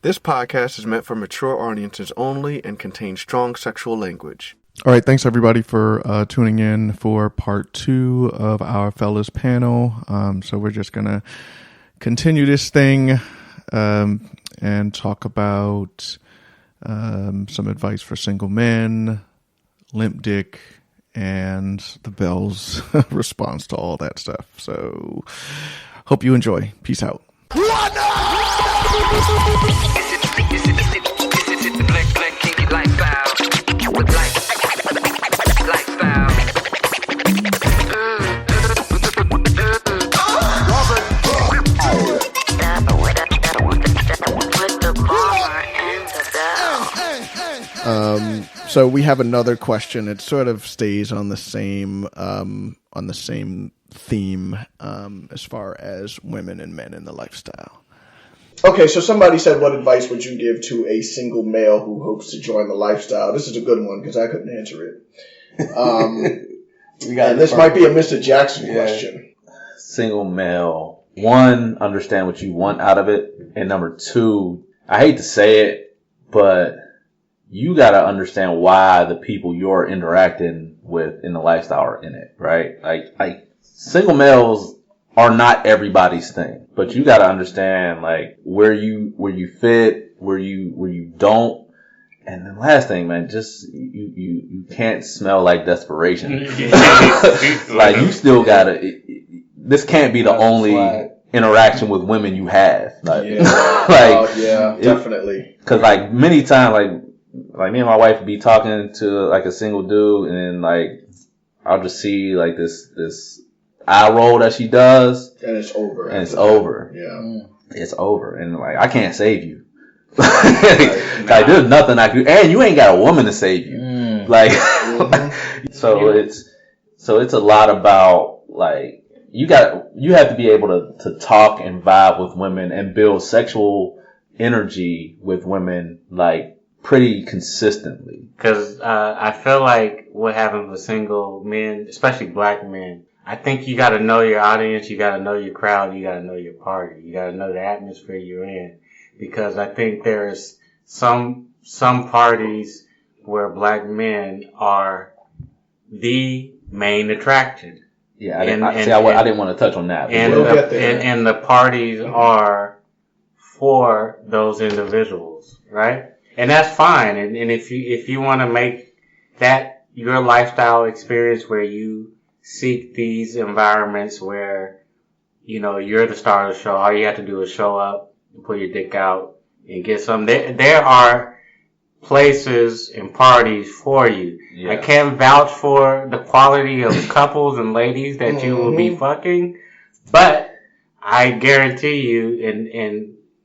This podcast is meant for mature audiences only and contains strong sexual language. All right, thanks everybody for tuning in for part 2 of our Fellaz Panel. So we're just going to continue this thing and talk about some advice for single men, limpdick, and the Bell's response to all that stuff. So hope you enjoy. Peace out. The black kinky lifestyle. So we have another question. It sort of stays on the same theme as far as women and men in the lifestyle. Okay, so somebody said, what advice would you give to a single male who hopes to join the lifestyle? This is a good one because I couldn't answer it. And this might be a Mr. Jackson question. Single male, 1, understand what you want out of it. And number 2, I hate to say it, but you got to understand why the people you're interacting with in the lifestyle are in it, right? Like single males are not everybody's thing, but you got to understand like where you fit, where you don't. And the last thing, man, just you can't smell like desperation. Like you still gotta. This can't be the only interaction with women you have. Like, definitely. Because like many times, like me and my wife would be talking to like a single dude, and then like I'll just see like this eye roll that she does, and it's over. It's over. Yeah, it's over, and like I can't save you. Like there's nothing I can, and you ain't got a woman to save you. Like, so it's a lot about like you have to be able to talk and vibe with women and build sexual energy with women like pretty consistently. Because I feel like what happens with single men, especially black men, I think you got to know your audience, you got to know your crowd, you got to know your party, you got to know the atmosphere you're in. Because I think there's some parties where black men are the main attraction. Yeah, I didn't want to touch on that. And the parties are for those individuals, right? And that's fine. And if you want to make that your lifestyle experience where you seek these environments where, you know, you're the star of the show, all you have to do is show up and put your dick out and get some. There are places and parties for you. Yeah. I can't vouch for the quality of couples and ladies that you will be fucking, but I guarantee you,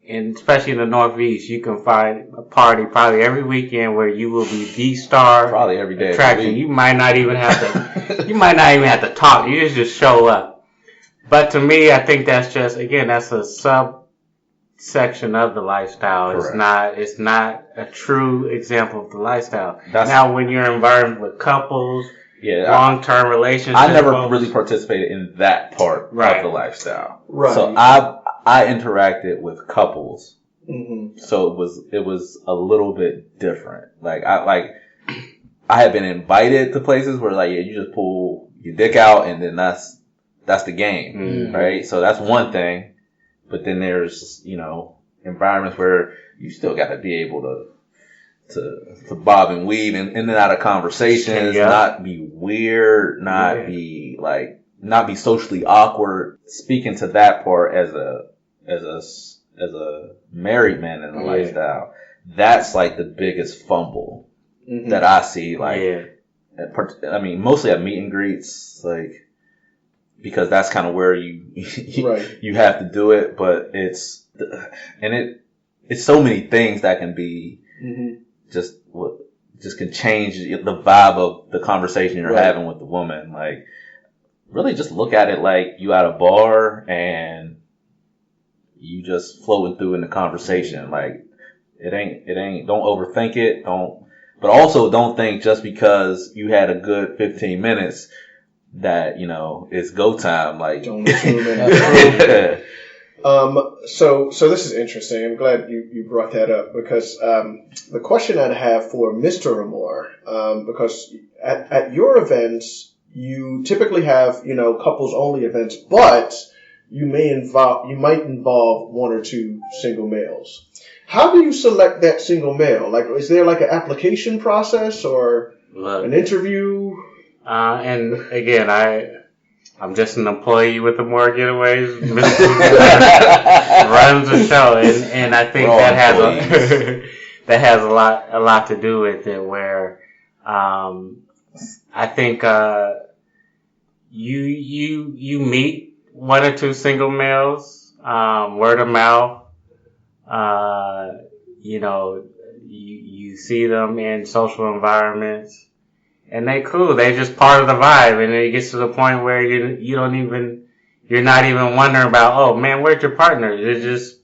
and especially in the Northeast, you can find a party probably every weekend where you will be the star. Probably every day. Attraction. You might not even have to talk. You just show up. But to me, I think that's just, again, that's a subsection of the lifestyle. Correct. It's not a true example of the lifestyle. Now, when you're involved with couples, long-term relationships. I never really participated in that part of the lifestyle. Right. So I interacted with couples. Mm-hmm. So it was a little bit different. Like I had been invited to places where like, yeah, you just pull your dick out and then that's the game. Mm-hmm. Right? So that's one thing. But then there's, you know, environments where you still got to be able to bob and weave in and out of conversations, not be weird, not be socially awkward. Speaking to that part as a married man in the lifestyle, that's like the biggest fumble that I see. Like, I mean, mostly at meet and greets, like, because that's kind of where you have to do it, but it's so many things that can be just can change the vibe of the conversation you're having with the woman. Like, really just look at it like you at a bar and you just floating through in the conversation. Like, it ain't, don't overthink it. But also don't think just because you had a good 15 minutes that, you know, it's go time. Like, don't assume it. So this is interesting. I'm glad you brought that up because the question I'd have for Mr. Amore, because at your events you typically have couples only events, but you might involve one or two single males. How do you select that single male? Like, is there like an application process or an interview? And again, I'm just an employee with the More Getaways. Runs the show, and I think that has a lot to do with it. Where I think you meet one or two single males, word of mouth. You see them in social environments. And they cool. They just part of the vibe. And it gets to the point where you're not even wondering about, oh man, where's your partner? They're just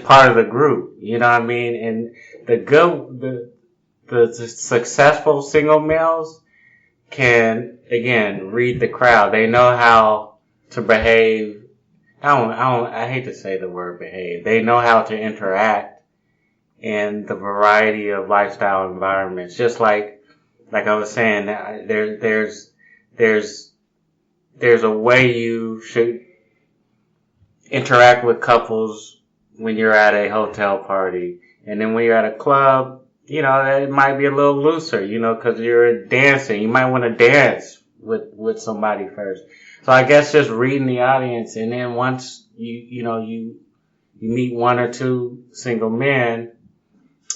part of the group. You know what I mean? And the successful single males can, again, read the crowd. They know how to behave. I hate to say the word behave. They know how to interact in the variety of lifestyle environments. Just like I was saying, there's a way you should interact with couples when you're at a hotel party. And then when you're at a club, it might be a little looser, cause you're dancing. You might want to dance with somebody first. So I guess just reading the audience, and then once you meet one or two single men,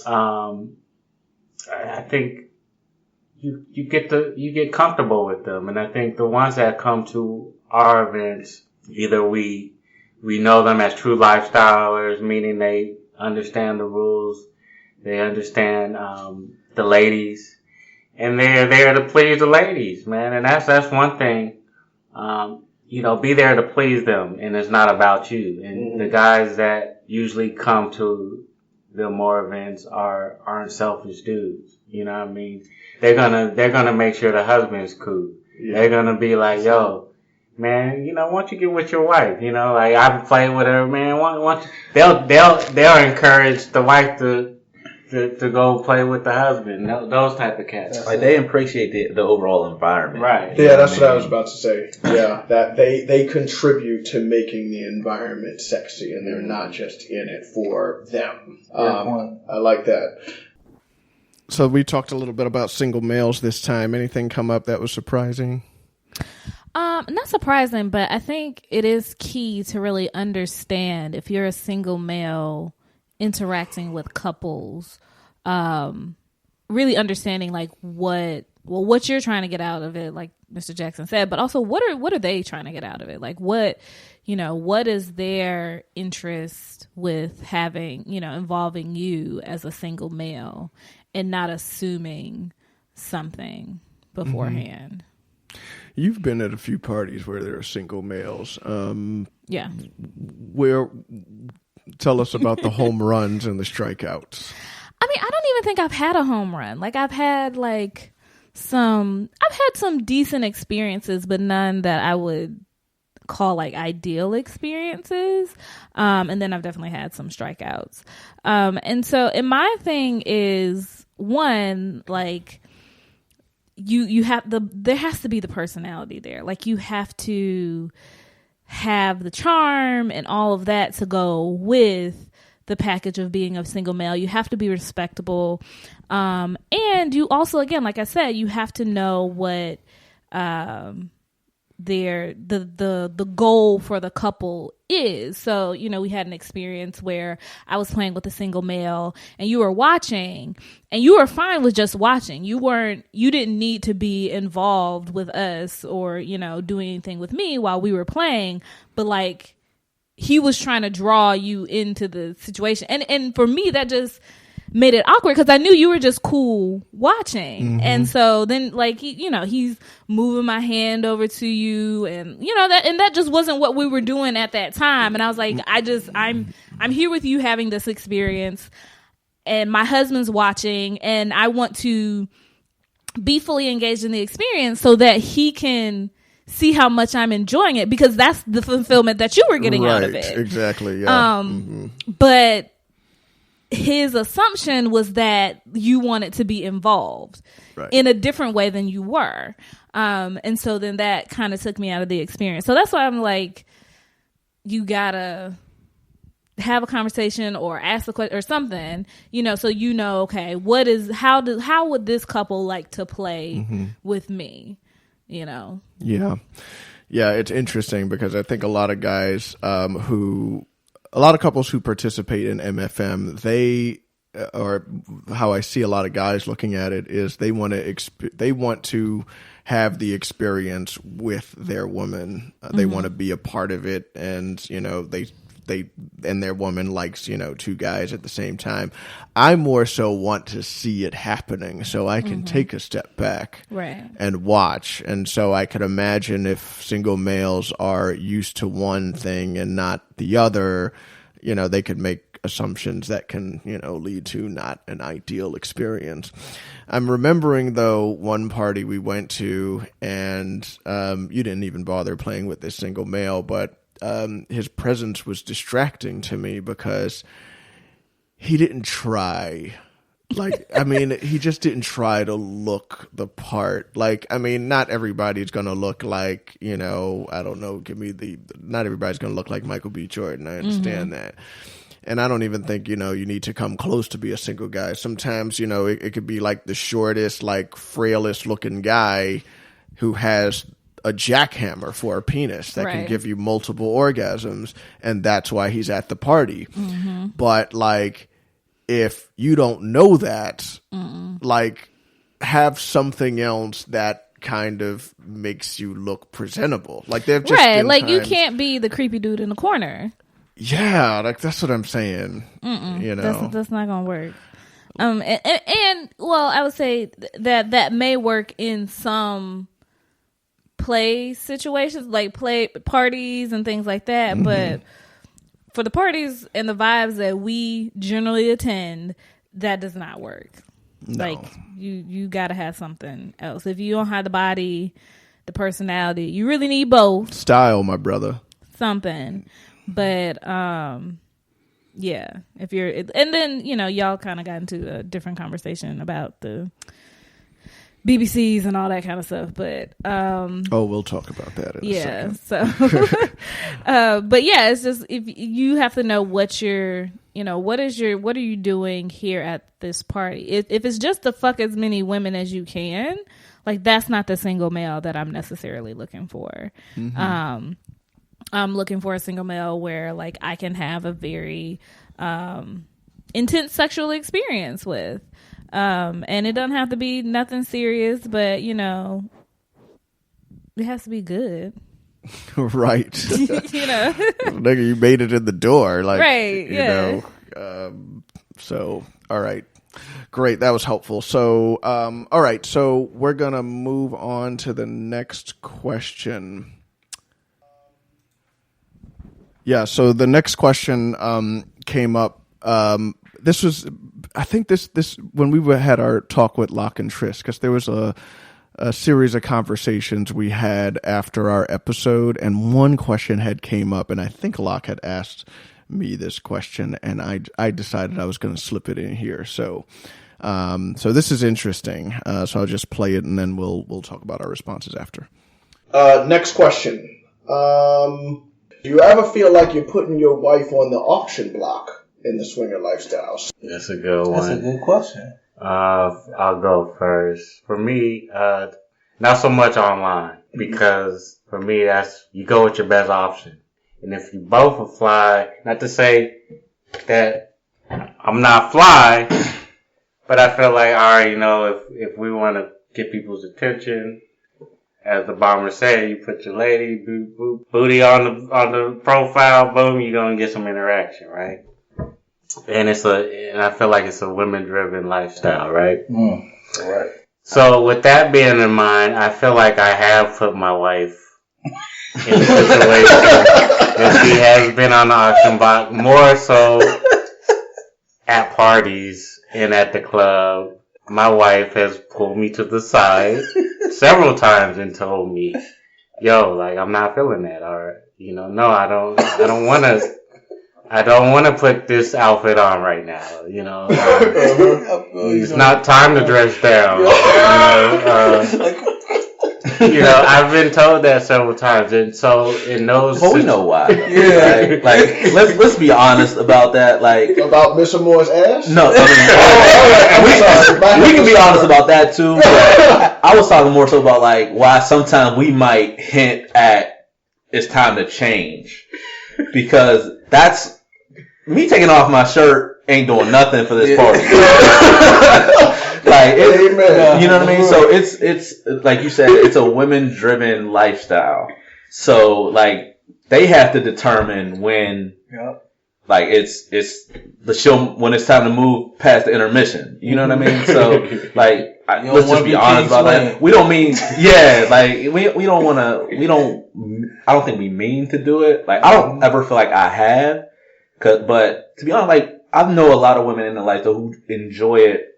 I think you get comfortable with them. And I think the ones that come to our events, either we know them as true lifestylers, meaning they understand the rules, they understand the ladies, and they're there to please the ladies, man. And that's one thing. Be there to please them, and it's not about you. And the guys that usually come to the more events aren't selfish dudes. You know what I mean? They're gonna make sure the husband's cool. Yeah. They're gonna be like, yo, man, why don't you get with your wife? Like I've played with her, man. They'll encourage the wife to go play with the husband. Those type of cats. Like they appreciate the overall environment. Right. Yeah, that's what I was about to say. Yeah, that they contribute to making the environment sexy, and they're not just in it for them. I like that. So we talked a little bit about single males this time. Anything come up that was surprising? Not surprising, but I think it is key to really understand if you're a single male interacting with couples, really understanding like what you're trying to get out of it, like Mr. Jackson said, but also what are they trying to get out of it? Like what is their interest with having, involving you as a single male and not assuming something beforehand. Mm-hmm. You've been at a few parties where there are single males. Yeah. Tell us about the home runs and the strikeouts. I mean, I don't even think I've had a home run. Like I've had some decent experiences, but none that I would call like ideal experiences. And then I've definitely had some strikeouts. And my thing is, one, like there has to be the personality there. Like you have to have the charm and all of that to go with the package of being a single male. You have to be respectable. And you also, again, like I said, you have to know what the goal for the couple is. So, we had an experience where I was playing with a single male and you were watching and you were fine with just watching. You didn't need to be involved with us or, do anything with me while we were playing, but like he was trying to draw you into the situation. And for me, that just made it awkward because I knew you were just cool watching. Mm-hmm. And so then like, he's moving my hand over to you and, that just wasn't what we were doing at that time. And I was like, I'm here with you having this experience and my husband's watching and I want to be fully engaged in the experience so that he can see how much I'm enjoying it, because that's the fulfillment that you were getting out of Right, it. exactly. Yeah. But his assumption was that you wanted to be involved in a different way than you were. And so then that kind of took me out of the experience. So that's why I'm like, you gotta have a conversation or ask the question or something, so okay, how would this couple like to play with me, Yeah. Yeah, it's interesting because I think a lot of guys a lot of couples who participate in MFM, or how I see a lot of guys looking at it is they want to have the experience with their woman. They want to be a part of it, and and their woman likes, two guys at the same time. I more so want to see it happening so I can take a step back and watch. And so I could imagine if single males are used to one thing and not the other, they could make assumptions that can, lead to not an ideal experience. I'm remembering, though, one party we went to, and you didn't even bother playing with this single male, but his presence was distracting to me because he didn't try. He just didn't try to look the part. Not everybody's going to look like, I don't know, not everybody's going to look like Michael B. Jordan. I understand that. And I don't even think, you need to come close to be a single guy. Sometimes, it could be like the shortest, frailest looking guy who has a jackhammer for a penis that can give you multiple orgasms, and that's why he's at the party. But if you don't know that, have something else that kind of makes you look presentable. They've just you can't be the creepy dude in the corner. Yeah, that's what I'm saying. That's not gonna work. And I would say that may work in some play situations, like play parties and things like that, but for the parties and the vibes that we generally attend, that does not work. No. You gotta have something else. If you don't have the body, the personality, you really need both. Style, my brother. Something. But if you're, and then y'all kind of got into a different conversation about the BBCs and all that kind of stuff, but we'll talk about that in a second. But it's just, if you have to know what are you doing here at this party. If it's just to fuck as many women as you can, that's not the single male that I'm necessarily looking for. I'm looking for a single male where I can have a very intense sexual experience with. And it doesn't have to be nothing serious, but it has to be good. Right. Nigga, you made it in the door. So, all right. Great. That was helpful. So, all right. So we're going to move on to the next question. Yeah. So the next question came up. This was, I think this when we had our talk with Locke and Trish, because there was a series of conversations we had after our episode, and one question had came up, and I think Locke had asked me this question, and I decided I was going to slip it in here. So this is interesting. So I'll just play it, and then we'll talk about our responses after. Next question. Do you ever feel like you're putting your wife on the auction block in the swinger lifestyles? That's a good one. That's a good question. I'll go first. For me, not so much online, because for me, that's, you go with your best option. And if you both are fly, not to say that I'm not fly, but I feel like, all right, if we want to get people's attention, as the bomber said, you put your lady booty on the profile, boom, you're gonna get some interaction, right? And I feel like it's a women-driven lifestyle, right? Right. So with that being in mind, I feel like I have put my wife in a situation that she has been on the auction block, more so at parties and at the club. My wife has pulled me to the side several times and told me, yo, like, I'm not feeling that, or, no, I don't want to put this outfit on right now, it's not time to dress down, I've been told that several times, and so in those, well, we know why. Yeah, like let's be honest about that. Like about Miss Moore's ass. No, I mean, we can be honest about that too. But I was talking more so about like why sometimes we might hint at it's time to change, because that's me taking off my shirt ain't doing nothing for this party. Like, you know what I mean? So it's like you said, it's a women-driven lifestyle. So like they have to determine when, like it's the show when it's time to move past the intermission. You know what I mean? So like let's just be honest about that. We don't mean like we don't want to. I don't think we mean to do it. Like I don't ever feel like I have. But to be honest, like I know a lot of women in the lifestyle who enjoy it.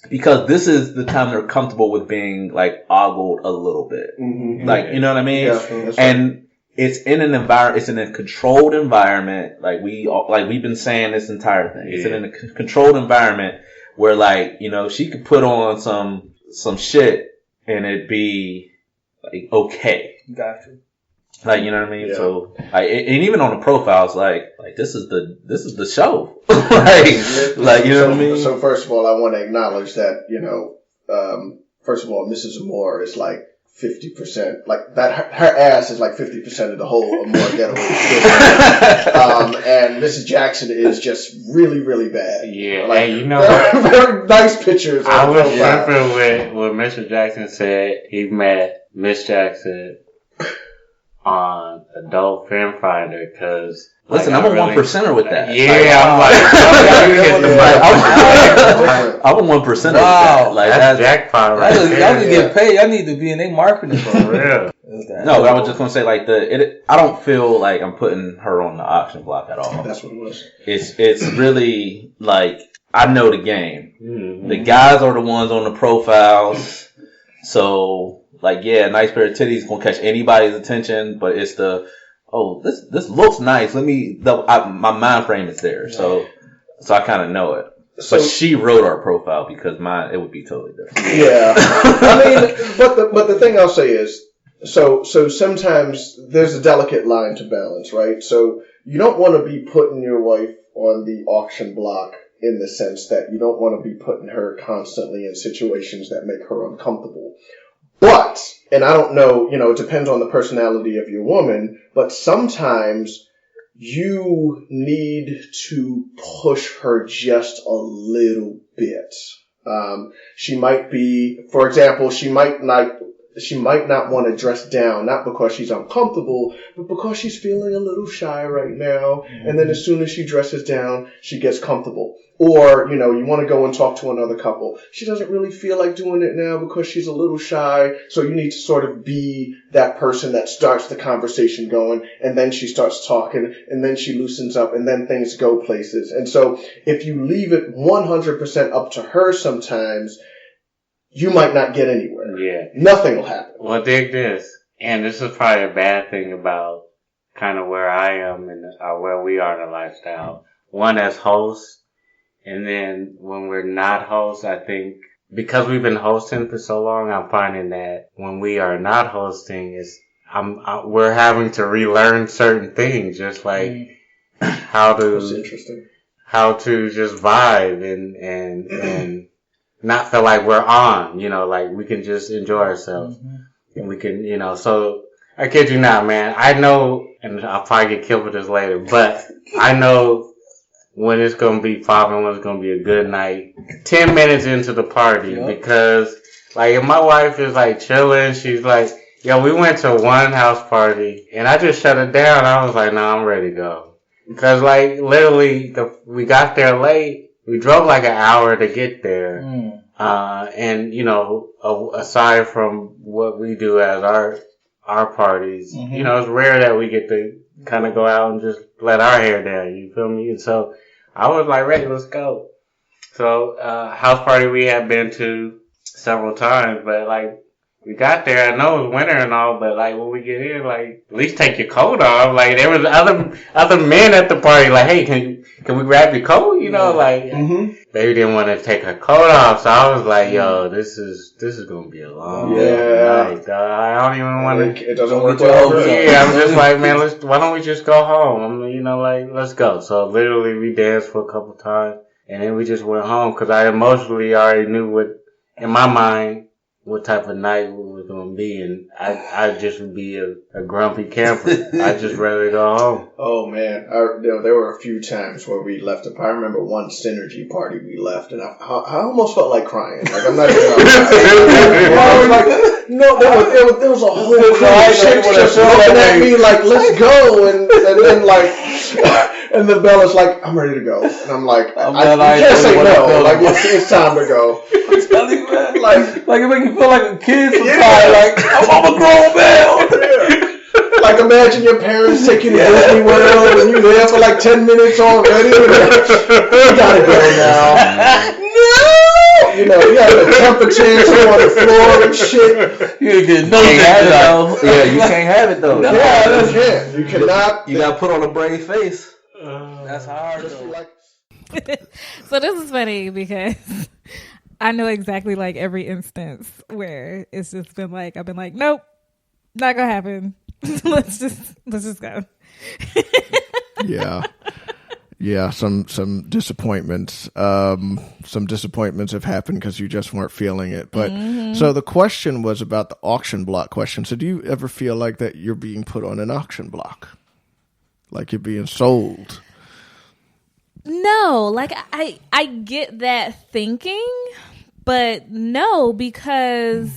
Because this is the time they're comfortable with being like ogled a little bit, like you know what I mean. Yeah, and it's in an environment, it's in a controlled environment. Like we've been saying this entire thing. It's in a controlled environment where like she could put on some shit and it'd be like okay. Gotcha. Like you know what I mean. Yeah. So like, and even on the profiles, like this is the show. like you know what I mean. So first of all, I want to acknowledge that first of all, Mrs. Amore is like 50%. Like that, her ass is like 50% of the whole Amore getaway. And Mrs. Jackson is just really, really bad. Yeah, like, and very nice pictures. I was tripping with what Mr. Jackson said. He met Miss Jackson on Adult Film Finder because listen, I'm a 1%er with that. Yeah, I'm a 1%er with that. Like that's jackpot, right? Y'all need to get paid. Y'all need to be in their marketing for real. No, but I was just gonna say like I don't feel like I'm putting her on the auction block at all. That's what it was. It's really like I know the game. Mm-hmm. The guys are the ones on the profiles, so. Like, yeah, a nice pair of titties gonna catch anybody's attention, but it's this looks nice. My mind frame is there, so I kind of know it. But she wrote our profile because mine, it would be totally different. Yeah, I mean, but the thing I'll say is, so sometimes there's a delicate line to balance, right? So you don't want to be putting your wife on the auction block in the sense that you don't want to be putting her constantly in situations that make her uncomfortable. But, and I don't know, it depends on the personality of your woman, but sometimes you need to push her just a little bit. She might be, for example, she might not want to dress down, not because she's uncomfortable, but because she's feeling a little shy right now. And then as soon as she dresses down, she gets comfortable. Or, you want to go and talk to another couple. She doesn't really feel like doing it now because she's a little shy. So you need to sort of be that person that starts the conversation going, and then she starts talking, and then she loosens up, and then things go places. And so if you leave it 100% up to her sometimes, you might not get anywhere. Yeah. Nothing will happen. Well, dig this. And this is probably a bad thing about kind of where I am and where we are in the lifestyle. One, as hosts. And then when we're not hosts, I think because we've been hosting for so long, I'm finding that when we are not hosting, we're having to relearn certain things, just like how to just vibe and not feel like we're on, like we can just enjoy ourselves and we can, so I kid you not, man. I know, and I'll probably get killed for this later, but I know when it's going to be popping, when it's going to be a good night. 10 minutes into the party, because, like, if my wife is, like, chilling, she's like, yo, we went to one house party, and I just shut it down. I was like, no, I'm ready to go. Because, like, literally, we got there late. We drove, like, an hour to get there. And, aside from what we do as our parties, it's rare that we get to kind of go out and just let our hair down, you feel me? And so I was like, ready, let's go. So, house party we had been to several times, but like, we got there. I know it was winter and all, but like when we get in, like at least take your coat off. Like there was other men at the party. Like, hey, can we grab your coat? You know, like baby didn't want to take her coat off, so I was like, yo, this is gonna be a long night. Dog. I don't even want to. It doesn't work well. Yeah, I'm just like, man, why don't we just go home? I mean, you know, like let's go. So literally, we danced for a couple times, and then we just went home because I emotionally already knew what in my mind. What type of night it was going to be, and I just would be a grumpy camper. I'd just rather go home. Oh man, there were a few times where we left. I remember one synergy party we left, and I almost felt like crying. Like I'm not even. No, there was a whole crowd of chicks just looking at me like, let's go, and then like. And the Bella's like, I'm ready to go. And I'm like, I can't say no. Like, it's time to go. I'm telling you, man. Like it make you feel like a kid sometimes. Like, I'm a grown man. Like, imagine your parents taking you to Disney World and you're there for like 10 minutes already. You gotta go now. No! You know, you have the temperatures on the floor and shit. You get no that, Yeah, you can't have it though. No, you can't. You cannot. You gotta put on a brave face. That's hard. So this is funny because I know exactly like every instance where it's just been like I've been like, nope, not gonna happen. let's just go. Yeah, some disappointments. Some disappointments have happened because you just weren't feeling it. But so the question was about the auction block question. So do you ever feel like that you're being put on an auction block? Like you're being sold? No, like I get that thinking, but no, because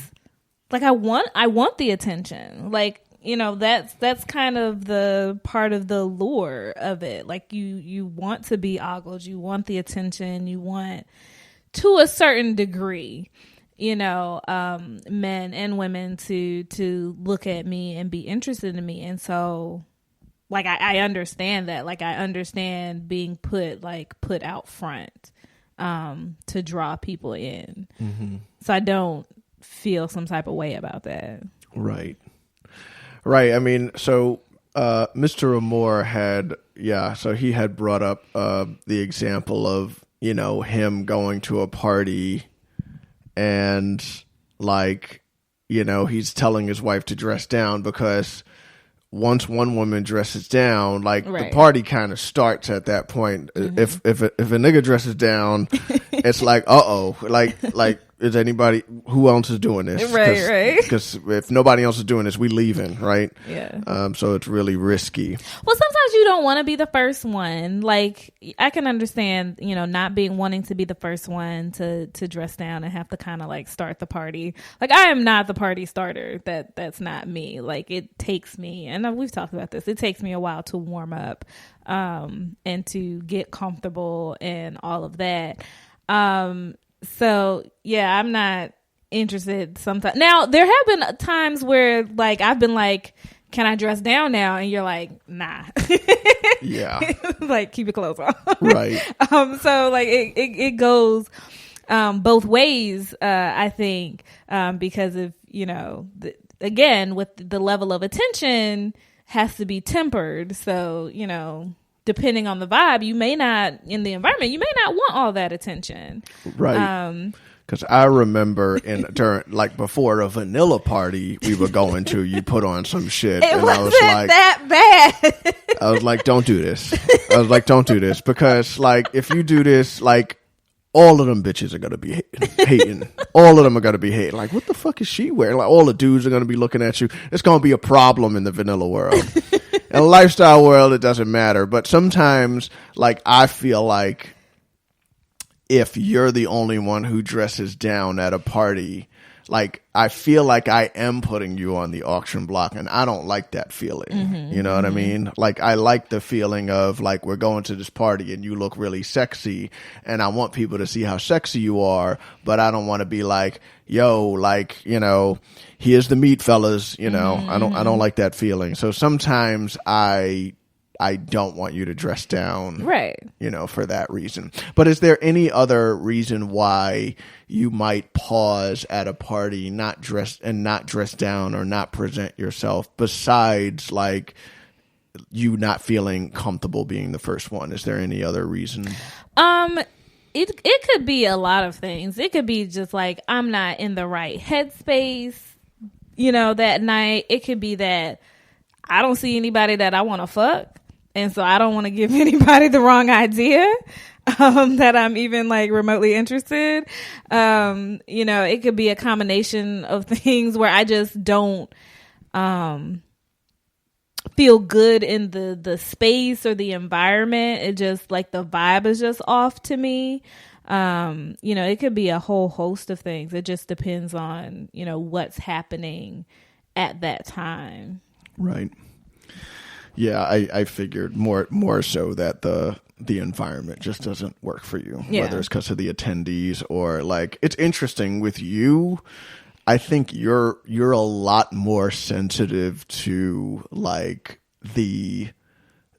like I want the attention. Like, you know, that's kind of the part of the lure of it. Like you want to be ogled, you want the attention, you want to a certain degree, you know, men and women to look at me and be interested in me. And so like I understand that. Like I understand being put out front to draw people in. So I don't feel some type of way about that. Right. I mean, so Mr. Amore he had brought up the example of, you know, him going to a party and like, you know, he's telling his wife to dress down because once one woman dresses down, like the party kind of starts at that point. If a nigga dresses down, it's like, like is anybody who else is doing this? Right. Because if nobody else is doing this, we leaving, right? Yeah. So it's really risky. Well, sometimes you don't want to be the first one. Like I can understand, you know, not wanting to be the first one to dress down and have to kind of like start the party. Like I am not the party starter. That's not me. Like it takes me, and we've talked about this. It takes me a while to warm up, and to get comfortable and all of that. So yeah, I'm not interested sometimes. Now there have been times where like I've been like, can I dress down now? And you're like, nah. Yeah. Like keep your clothes on. Right. So like it goes both ways, I think, because of, you know, again, with the level of attention has to be tempered. So, you know, depending on the vibe, you may not, in the environment, you may not want all that attention. Right. Because I remember during like before a vanilla party we were going to, you put on some shit. It and wasn't I was like, that bad. I was like, don't do this. I was like, don't do this. Because like if you do this, like all of them bitches are going to be hating. All of them are going to be hating. Like, what the fuck is she wearing? Like all the dudes are going to be looking at you. It's going to be a problem in the vanilla world. In the lifestyle world, it doesn't matter. But sometimes, like, I feel like if you're the only one who dresses down at a party, like, I feel like I am putting you on the auction block, and I don't like that feeling. You know what I mean? Like, I like the feeling of, like, we're going to this party and you look really sexy, and I want people to see how sexy you are, but I don't want to be like, yo, like, you know, here's the meat, fellas. You know, I don't like that feeling. So sometimes I I don't want you to dress down, right? For that reason. But is there any other reason why you might pause at a party, not dress down or not present yourself, besides like you not feeling comfortable being the first one? Is there any other reason? It could be a lot of things. It could be just like I'm not in the right headspace, that night. It could be that I don't see anybody that I want to fuck, and so I don't want to give anybody the wrong idea that I'm even like remotely interested. It could be a combination of things where I just don't feel good in the space or the environment. It just like the vibe is just off to me. It could be a whole host of things. It just depends on, what's happening at that time. Right. Yeah, I figured more so that the environment just doesn't work for you, whether it's because of the attendees or like, it's interesting with you. I think you're a lot more sensitive to like the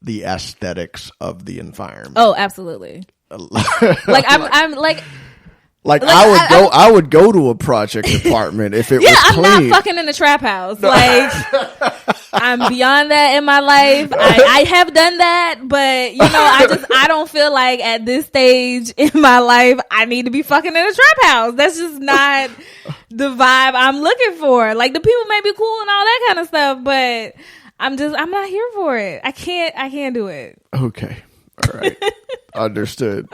aesthetics of the environment. Oh, absolutely. Like I'm like I would go to a project department if it was clean. I'm not fucking in the trap house. Like I'm beyond that in my life. I have done that, but I don't feel like at this stage in my life I need to be fucking in a trap house. That's just not the vibe I'm looking for. Like the people may be cool and all that kind of stuff, but I'm not here for it. I can't do it. Okay. All right. Understood.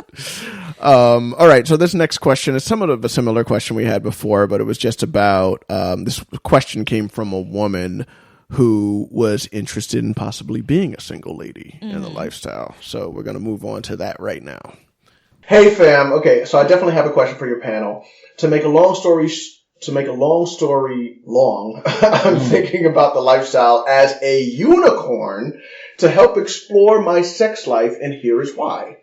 All right. So this next question is somewhat of a similar question we had before, but it was just about, this question came from a woman who was interested in possibly being a single lady in the lifestyle. So we're going to move on to that right now. Hey fam. Okay. So I definitely have a question for your panel. To make a long story long, I'm thinking about the lifestyle as a unicorn to help explore my sex life, and here is why.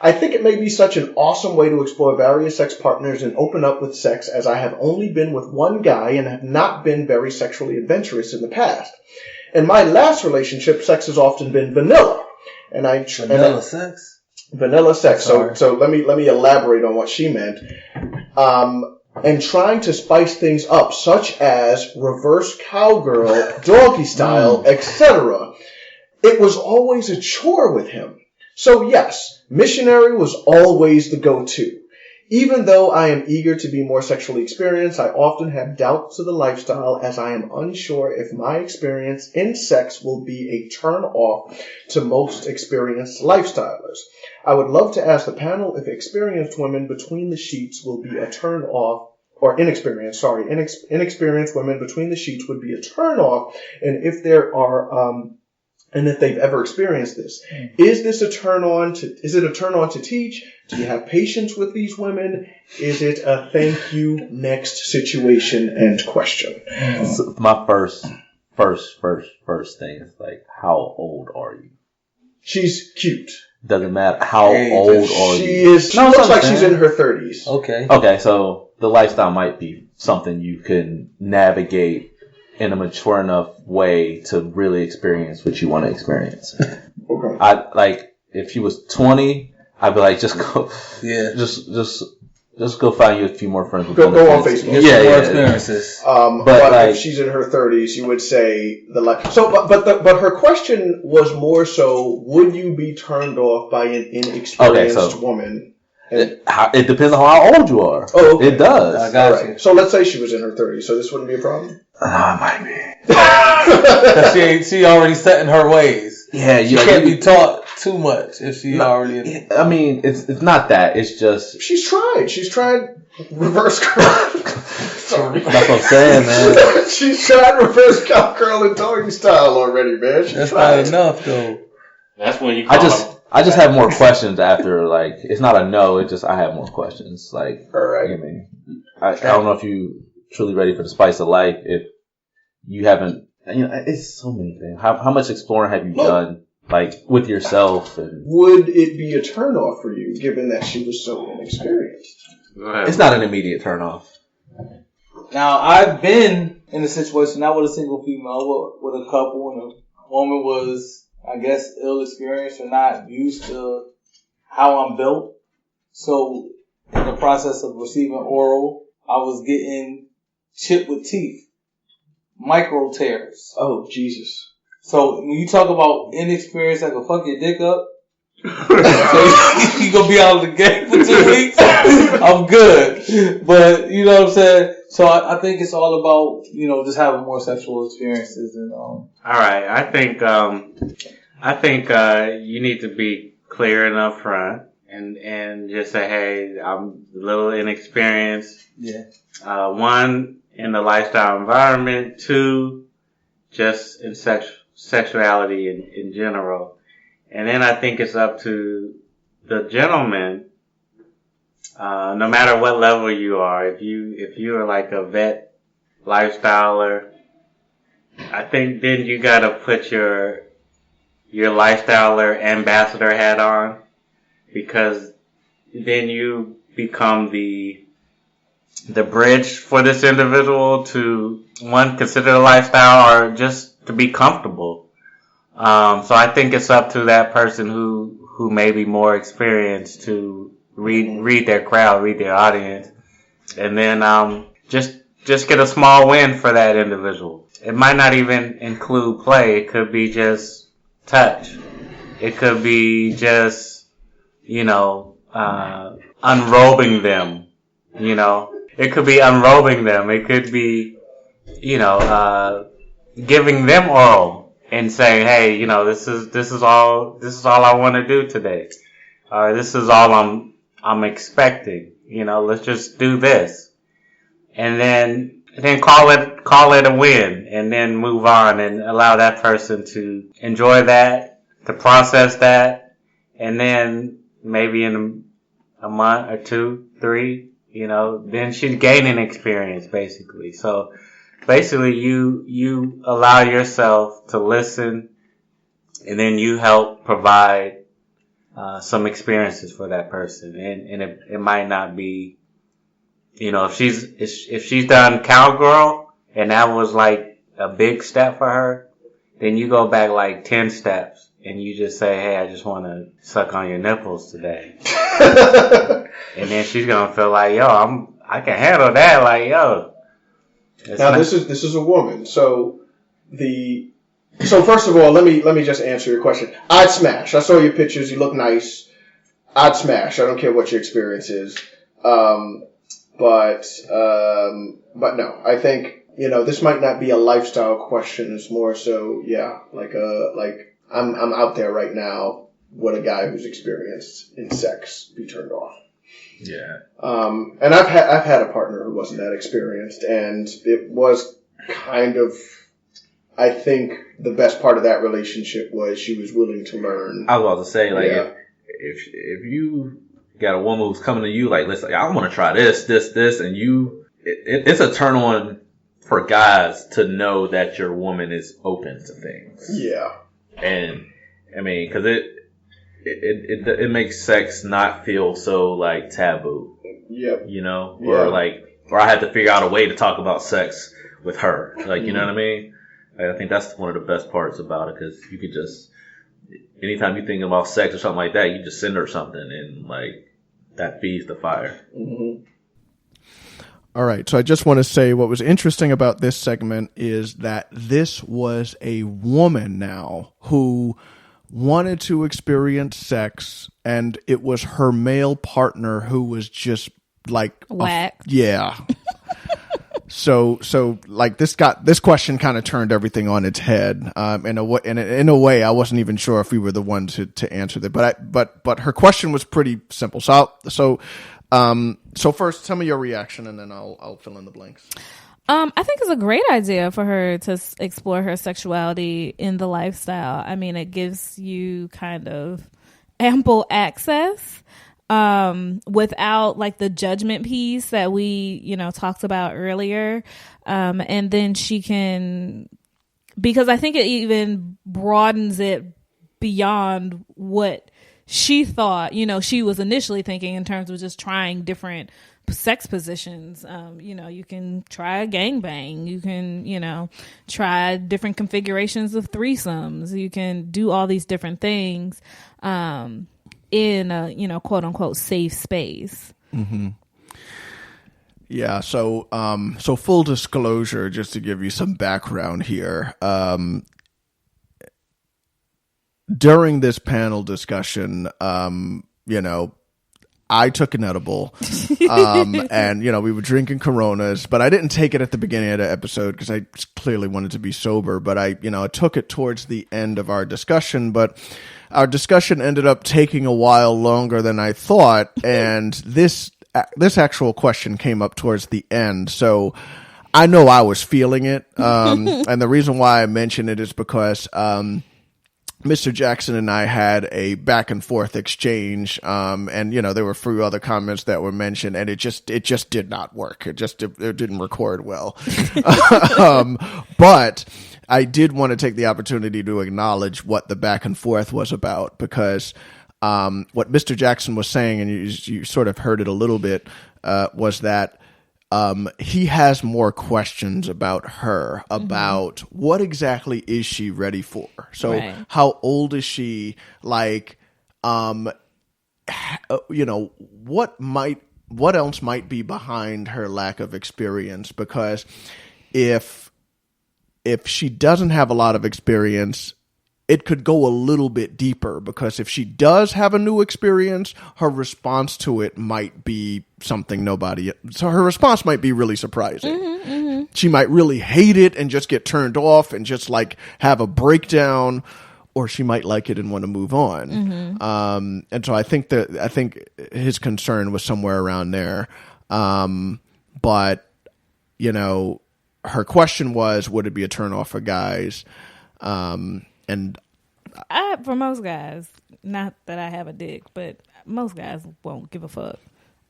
I think it may be such an awesome way to explore various sex partners and open up with sex, as I have only been with one guy and have not been very sexually adventurous in the past. In my last relationship, sex has often been vanilla. Vanilla sex? Vanilla sex. So let me elaborate on what she meant. And trying to spice things up, such as reverse cowgirl, doggy style, etc. It was always a chore with him. So yes, missionary was always the go-to. Even though I am eager to be more sexually experienced, I often have doubts of the lifestyle, as I am unsure if my experience in sex will be a turn off to most experienced lifestylers. I would love to ask the panel if experienced women between the sheets will be a turn off, or inexperienced women between the sheets would be a turn off, and if there are, and if they've ever experienced this. Is it a turn on to teach? Do you have patience with these women? Is it a thank you next situation and question? So my first thing is like, how old are you? She's cute. Doesn't matter how old are you. She looks like she's in her 30s. Okay, so the lifestyle might be something you can navigate in a mature enough way to really experience what you want to experience. Okay. If she was 20, I'd be like, just go, just go find you a few more friends. Go on Facebook. Get more experiences. But if she's in her 30s, you would say but her question was more so, would you be turned off by an inexperienced woman? It depends on how old you are. Oh, okay. It does. I got you. So let's say she was in her 30s, so this wouldn't be a problem? It might be. Because she already set in her ways. Yeah, you can't be taught too much if she already... I mean, it's not that. It's just... She's tried reverse curl. Sorry. That's what I'm saying, man. She's tried reverse cowgirl and doggy style already, man. That's not enough, though. That's when you I just have more questions after, like, it's not a no, it's just I have more questions. Like, all right. I don't know if you truly ready for the spice of life if you haven't, it's so many things. How much exploring have you done, like, with yourself? And would it be a turnoff for you, given that she was so inexperienced? It's not an immediate turnoff. Now, I've been in a situation, not with a single female, with a couple, and a woman was I guess, ill experience or not used to how I'm built. So in the process of receiving oral, I was getting chipped with teeth, micro tears. Oh, Jesus. So when you talk about inexperience that can fuck your dick up, so you gonna be out of the game for 2 weeks, I'm good. But you know what I'm saying? So I think it's all about, just having more sexual experiences and All right, I think you need to be clear and upfront and just say, hey, I'm a little inexperienced. Yeah. One, in the lifestyle environment. Two, just in sexuality in general. And then I think it's up to the gentleman, no matter what level you are. If you are like a vet lifestyler, I think then you gotta put your lifestyler ambassador hat on, because then you become the bridge for this individual to, one, consider the lifestyle or just to be comfortable. So I think it's up to that person who may be more experienced to read their crowd, read their audience, and then just get a small win for that individual. It might not even include play. It could be just touch. It could be just unrobing them. It could be unrobing them. It could be giving them oral and saying, hey, this is all I want to do today. This is all I'm expecting. Let's just do this. And then call it a win, and then move on and allow that person to enjoy that, to process that, and then maybe in a month or 2, 3, then she's gaining experience, basically. So basically you allow yourself to listen, and then you help provide some experiences for that person. And it might not be, if she's done cowgirl and that was like a big step for her, then you go back like 10 steps and you just say, hey, I just want to suck on your nipples today. And then she's gonna feel like, yo, I can handle that. Like, yo. Now this is a woman. So first of all, let me just answer your question. I'd smash. I saw your pictures. You look nice. I'd smash. I don't care what your experience is. But no, I think, this might not be a lifestyle question. It's more so, like I'm out there right now. Would a guy who's experienced in sex be turned off? Yeah. And I've had a partner who wasn't that experienced, and it was kind of, I think the best part of that relationship was she was willing to learn. I was about to say, like, if you got a woman who's coming to you like, listen, I want to try this, and it's a turn on for guys to know that your woman is open to things. Yeah. And I mean, because it makes sex not feel so like taboo. Yep. Or I had to figure out a way to talk about sex with her. Like, you know what I mean? I think that's one of the best parts about it, because you could just, anytime you think about sex or something like that, you just send her something, and like that feeds the fire. Mm-hmm. All right, so I just want to say what was interesting about this segment is that this was a woman now who wanted to experience sex, and it was her male partner who was just like whack. Yeah. So like this question kind of turned everything on its head. In a way, I wasn't even sure if we were the one to answer that. But her question was pretty simple. So first, tell me your reaction, and then I'll fill in the blanks. I think it's a great idea for her to explore her sexuality in the lifestyle. I mean, it gives you kind of ample access without like the judgment piece that we, talked about earlier. And then she can, because I think it even broadens it beyond what she thought, she was initially thinking in terms of just trying different sex positions. You can try a gangbang. You can, try different configurations of threesomes. You can do all these different things in a, quote unquote, safe space. Mm-hmm. Yeah. So full disclosure, just to give you some background here, during this panel discussion, I took an edible, and we were drinking Coronas, but I didn't take it at the beginning of the episode because I clearly wanted to be sober. But I took it towards the end of our discussion. But our discussion ended up taking a while longer than I thought, and this actual question came up towards the end. So I know I was feeling it, and the reason why I mention it is because Mr. Jackson and I had a back and forth exchange, and there were a few other comments that were mentioned, and it just did not work. It didn't record well. But I did want to take the opportunity to acknowledge what the back and forth was about, because what Mr. Jackson was saying, and you sort of heard it a little bit, was that he has more questions about her, about what exactly is she ready for? So right. How old is she? Like, what else might be behind her lack of experience? Because if she doesn't have a lot of experience, it could go a little bit deeper, because if she does have a new experience, her response to it might be something so her response might be really surprising. Mm-hmm, mm-hmm. She might really hate it and just get turned off and just like have a breakdown, or she might like it and want to move on. Mm-hmm. And so I think his concern was somewhere around there. But her question was, would it be a turn off for guys? And for most guys, not that I have a dick, but most guys won't give a fuck,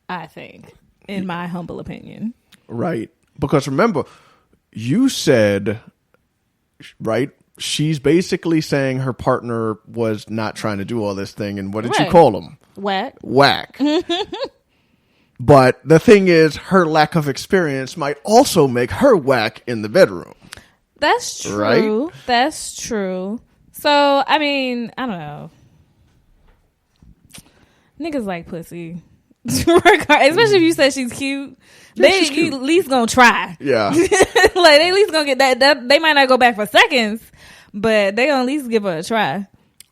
I think, in my humble opinion. Right. Because remember, you said, right, she's basically saying her partner was not trying to do all this thing. And what did you call him? Whack. But the thing is, her lack of experience might also make her whack in the bedroom. That's true. Right? That's true. So, I mean, I don't know. Niggas like pussy. Especially if you say she's cute. They at least gonna try. Yeah. Like, they at least gonna get that. They might not go back for seconds, but they gonna at least give her a try.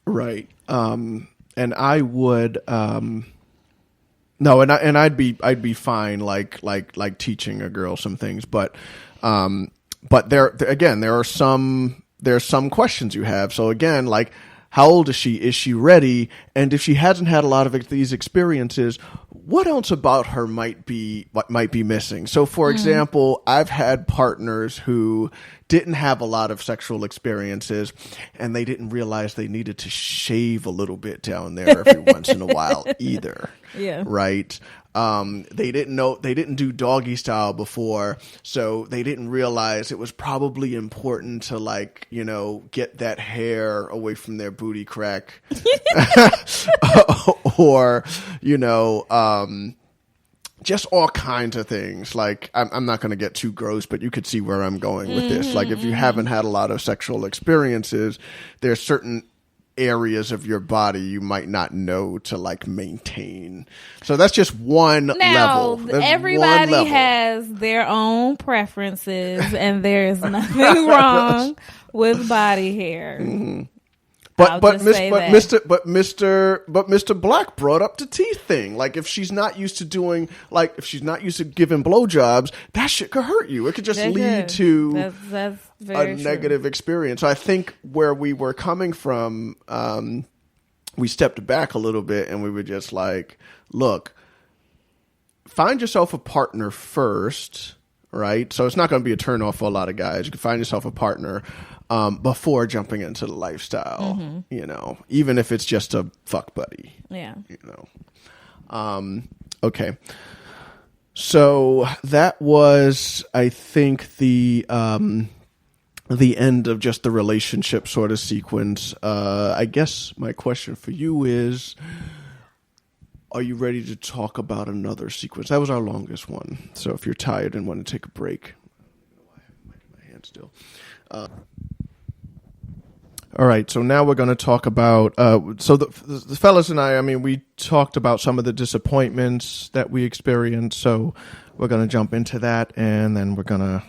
Right. And I would, no, and I'd be fine, like teaching a girl some things, but there are some questions you have. So again, like, how old is she? Is she ready? And if she hasn't had a lot of these experiences, what else about her might be missing? So, for example, I've had partners who didn't have a lot of sexual experiences, and they didn't realize they needed to shave a little bit down there every once in a while either. Yeah. Right. They didn't do doggy style before, so they didn't realize it was probably important to, like, get that hair away from their booty crack. Or, just all kinds of things. Like, I'm not going to get too gross, but you could see where I'm going with this. Like, if you haven't had a lot of sexual experiences, there's certain areas of your body you might not know to, like, maintain. So that's just one level. Everybody has their own preferences, and there's nothing wrong with body hair. Mm-hmm. But Mr. Black brought up the teeth thing. Like, if she's not used to giving blowjobs, that shit could hurt you. It could just lead to that's very negative experience. So I think where we were coming from, we stepped back a little bit and we were just like, look, find yourself a partner first, right? So it's not going to be a turn off for a lot of guys. You can find yourself a partner before jumping into the lifestyle, even if it's just a fuck buddy. Yeah. Okay. So that was, I think, the end of just the relationship sort of sequence. I guess my question for you is, are you ready to talk about another sequence? That was our longest one. So if you're tired and want to take a break, my hand still. All right, so now we're going to talk about. So the fellas and I mean, we talked about some of the disappointments that we experienced. So we're going to jump into that, and then we're going to,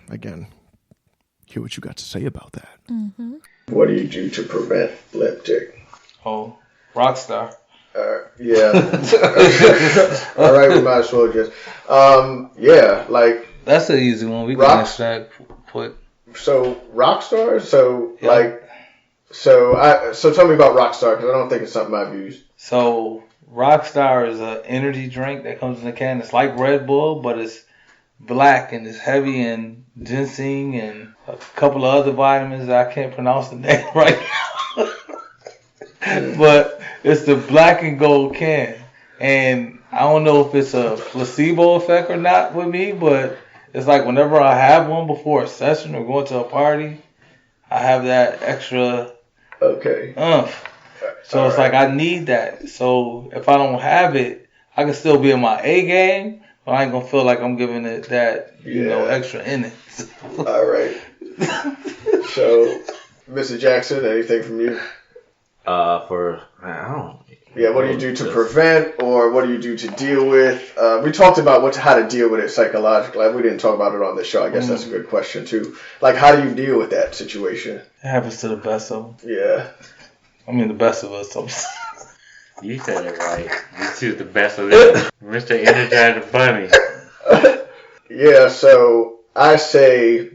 again, hear what you got to say about that. Mm-hmm. What do you do to prevent limpdick? Oh, Rockstar. Yeah. All right, we might as well just. Yeah, like. That's an easy one. We can extract quick. So Rockstar. So Yeah. like. So tell me about Rockstar, because I don't think it's something I've used. So Rockstar is an energy drink that comes in a can. It's like Red Bull, but it's black and it's heavy in ginseng and a couple of other vitamins that I can't pronounce the name right now. But it's the black and gold can. And I don't know if it's a placebo effect or not with me, but it's like whenever I have one before a session or going to a party, I have that extra Okay. So it's like I need that. So if I don't have it, I can still be in my A game, but I ain't gonna feel like I'm giving it that, you know, extra in it. All right. So, Mr. Jackson, anything from you? I don't. Yeah, what do you do to prevent, or what do you do to deal with? We talked about how to deal with it psychologically. We didn't talk about it on the show. I guess that's a good question too. Like, how do you deal with that situation? It happens to the best of them. Yeah. I mean, the best of us. You said it right. This is the best of them. Mr. Energizer Bunny. Yeah, so I say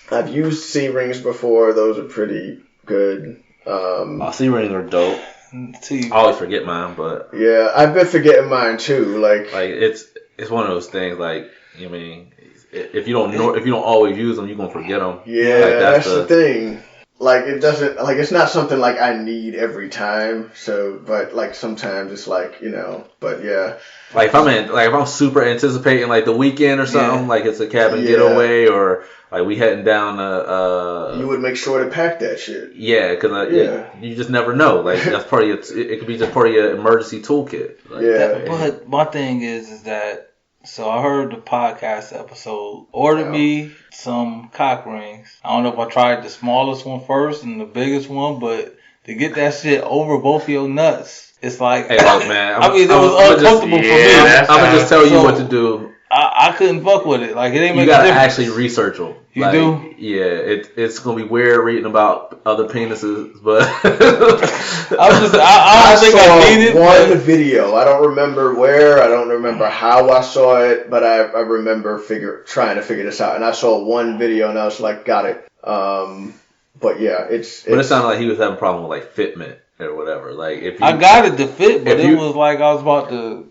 I've used C-rings before. Those are pretty good. C-rings are dope. I always forget mine, but yeah, I've been forgetting mine too. Like it's one of those things. Like, you mean, if you don't always use them, you're gonna forget them. Yeah, like, that's the thing. Like, it doesn't, like, it's not something like I need every time. So, but like sometimes it's like, you know, but yeah. Like if I'm super anticipating like the weekend or something, like it's a cabin getaway, or like we heading down you would make sure to pack that shit. Yeah, because you just never know. Like that's part of your. It could be just part of your emergency toolkit. Like, but my thing is that. So I heard the podcast episode. Ordered me some cock rings. I don't know if I tried the smallest one first and the biggest one, but to get that shit over both of your nuts, it's like, hey, look, man. it was uncomfortable for me. I'm gonna just tell you what to do. I couldn't fuck with it. Like, it ain't You make gotta a difference. actually research them. You do? Yeah, it's gonna be weird reading about other penises, but I think I need it. One video. I don't remember where. I don't remember how I saw it, but I remember trying to figure this out. And I saw one video, and I was like, got it. But yeah, it's. But it sounded like he was having a problem with like fitment or whatever. Like I got it to fit, but it was like I was about to.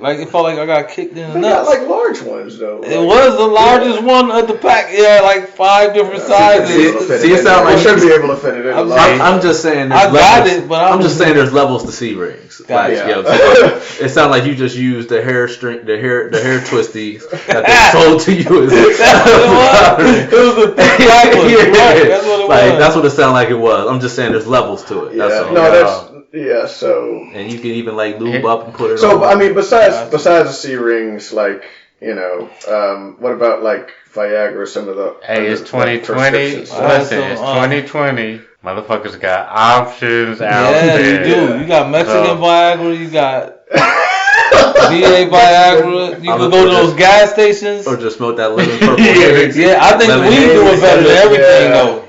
Like, it felt like I got kicked in the nuts. They got, like, large ones, though. It was the largest one of the pack. Yeah, like 5 different sizes. See, it sounds like I should be able to fit it in. I'm just saying I got it, but I'm just saying there's levels to C-rings. Like, it sounded like you just used the hair twisties that they sold to you. It was a thick black one. Right, that's what it was. That's what it sounded like it was. I'm just saying there's levels to it. That's all. No, that's... Yeah, so... And you can even, like, lube up and put it on. So, I mean, besides the C-rings, like, you know, what about, like, Viagra, some of the... Hey, it's 2020. Listen, it's 2020. Motherfuckers got options out there. Yeah, you do. You got Mexican Viagra, you got... VA Viagra. You can go to those gas stations. Or just smoke that lemon purple. Yeah, I think we doing better than everything, though.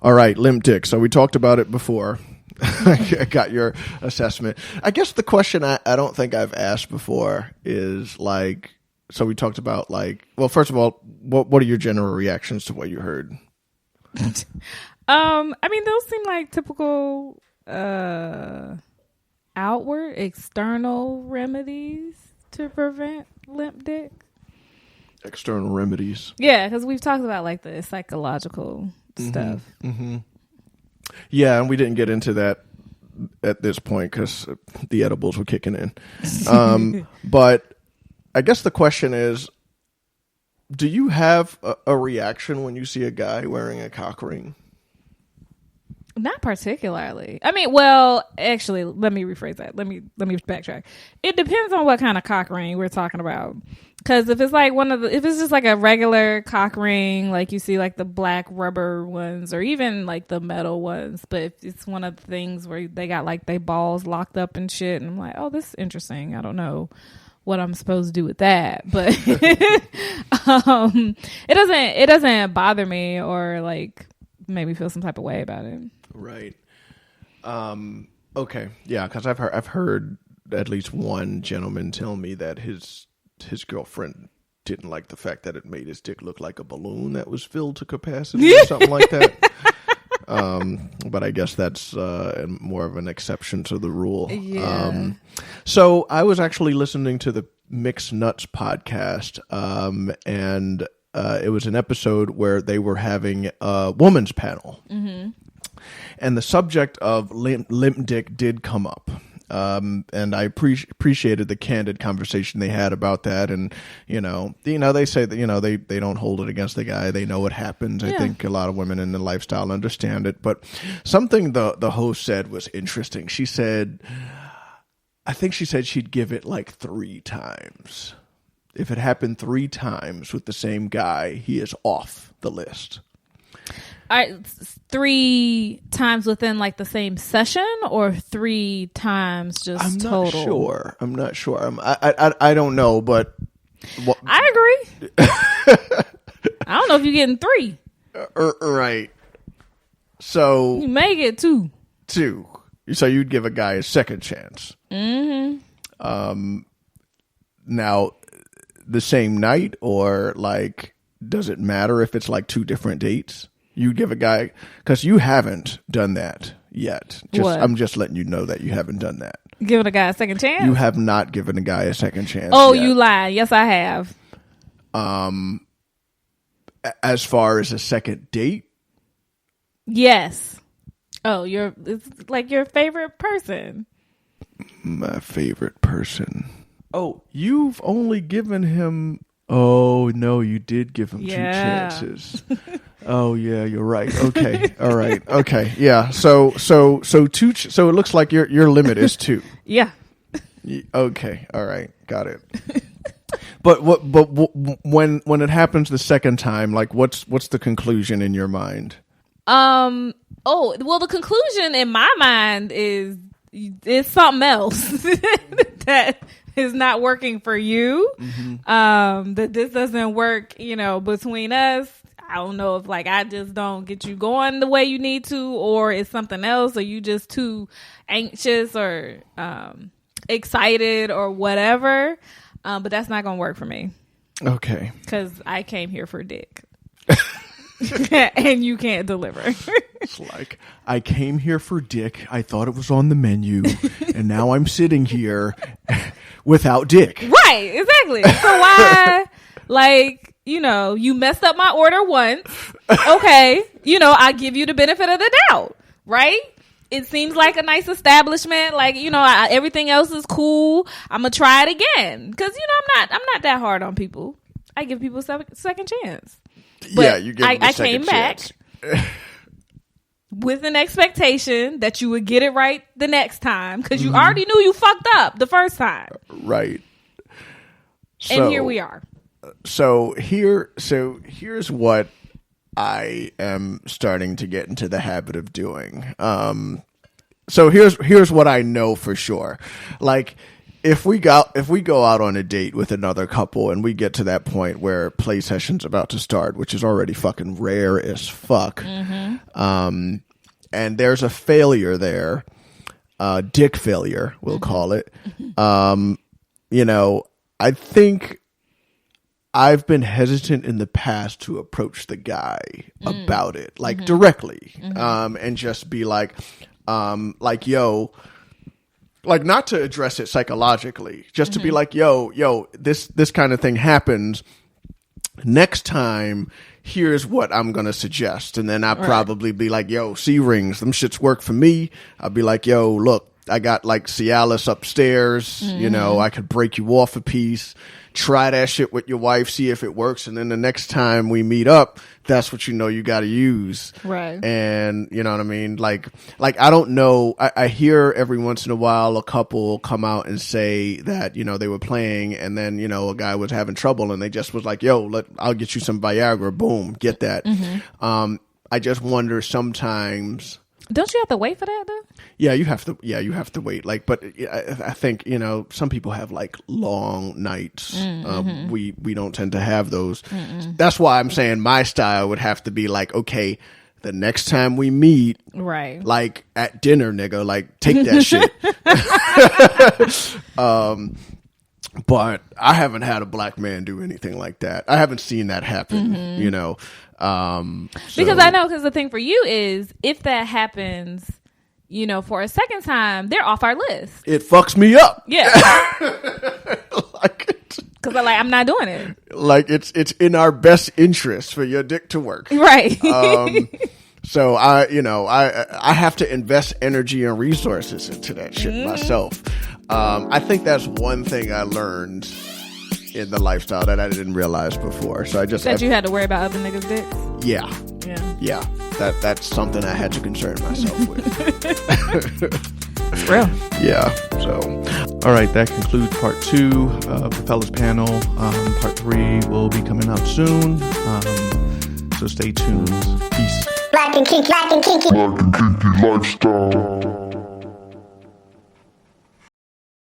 All right, limp dick. So we talked about it before. I got your assessment. I guess the question I don't think I've asked before is like, so we talked about like, well, first of all, what are your general reactions to what you heard? I mean, those seem like typical outward, external remedies to prevent limp dick. External remedies. Yeah, because we've talked about like the psychological stuff. Mm-hmm. Yeah, and we didn't get into that at this point because the edibles were kicking in. But I guess the question is, do you have a reaction when you see a guy wearing a cock ring? Not particularly. I mean, well, actually, let me rephrase that. Let me backtrack. It depends on what kind of cock ring we're talking about. Because if it's like if it's just like a regular cock ring, like you see like the black rubber ones or even like the metal ones, but if it's one of the things where they got like they balls locked up and shit, and I'm like, oh, this is interesting. I don't know what I'm supposed to do with that, but it doesn't bother me or like make me feel some type of way about it. Right. Okay. Yeah, because I've heard at least one gentleman tell me that his girlfriend didn't like the fact that it made his dick look like a balloon that was filled to capacity or something like that. But I guess that's more of an exception to the rule. Yeah. So I was actually listening to the Mixed Nuts podcast, and it was an episode where they were having a woman's panel. Mm-hmm. And the subject of limp dick did come up. And I appreciated the candid conversation they had about that. And, they say that, they don't hold it against the guy. They know what happens. Yeah. I think a lot of women in the lifestyle understand it. But something the host said was interesting. I think she said she'd give it like 3 times. If it happened 3 times with the same guy, he is off the list. All right, 3 times within like the same session, or 3 times just total? I'm not sure. I don't know, but I agree. I don't know if you're getting 3. Right. So you may get 2. 2. So you'd give a guy a second chance. Mm-hmm. Now, the same night, or like, does it matter if it's like 2 different dates? You give a guy, because you haven't done that yet. I'm just letting you know that you haven't done that. Giving a guy a second chance? You have not given a guy a second chance. Oh, yet. You lie. Yes, I have. As far as a second date? Yes. Oh, it's like your favorite person. My favorite person. Oh, you've only given him. Oh no, you did give him 2 chances. Oh yeah, you're right. Okay, all right. Okay, yeah. So 2. So it looks like your limit is 2. Yeah. Okay, all right, got it. But when it happens the second time, like what's the conclusion in your mind? Oh well, the conclusion in my mind is something else that is not working for you. Mm-hmm. That this doesn't work, between us. I don't know if like I just don't get you going the way you need to, or it's something else, or you just too anxious or excited or whatever. But that's not gonna work for me. Okay. Because I came here for dick. And you can't deliver. It's like, I came here for dick. I thought it was on the menu, and now I'm sitting here without dick. Right, exactly. So why, like, you messed up my order once. Okay, I give you the benefit of the doubt, right? It seems like a nice establishment. Like, everything else is cool. I'm gonna try it again because I'm not that hard on people. I give people a second chance. But yeah, you give them a second came chance. Back with an expectation that you would get it right the next time because you already knew you fucked up the first time. Right. And here we are. So here's what I am starting to get into the habit of doing. So here's what I know for sure. Like, if we go out on a date with another couple and we get to that point where play session's about to start, which is already fucking rare as fuck, and there's a failure there, dick failure, we'll call it. I think I've been hesitant in the past to approach the guy about it, like directly, and just be like, yo. Like, not to address it psychologically, just to be like, yo, this kind of thing happens. Next time, here's what I'm going to suggest. And then I'll probably be like, yo, C-rings, them shits work for me. I'll be like, yo, look, I got like Cialis upstairs. I could break you off a piece. try that shit with your wife, see if it works, and then the next time we meet up, that's what you got to use. Right. And you know what I mean? Like I don't know. I hear every once in a while a couple come out and say that, they were playing and then, a guy was having trouble and they just was like, yo, I'll get you some Viagra. Boom. Get that. Mm-hmm. I just wonder sometimes. Don't you have to wait for that though? Yeah, you have to. Yeah, you have to wait. But I think some people have like long nights. Mm-hmm. We don't tend to have those. Mm-mm. That's why I'm saying my style would have to be like, okay, the next time we meet, right? Like at dinner, nigga, like take that shit. But I haven't had a black man do anything like that. I haven't seen that happen. Mm-hmm. Because I know, because the thing for you is if that happens, for a second time, they're off our list. It fucks me up. Yeah. Because I'm not doing it. Like it's in our best interest for your dick to work. Right. So I have to invest energy and resources into that shit myself. I think that's one thing I learned in the lifestyle that I didn't realize before. So you had to worry about other niggas' dicks. Yeah. That's something I had to concern myself with. It's real. Yeah. So, all right, that concludes part 2 of the Fellaz Panel. Part 3 will be coming out soon. So stay tuned. Peace. Black and kinky lifestyle.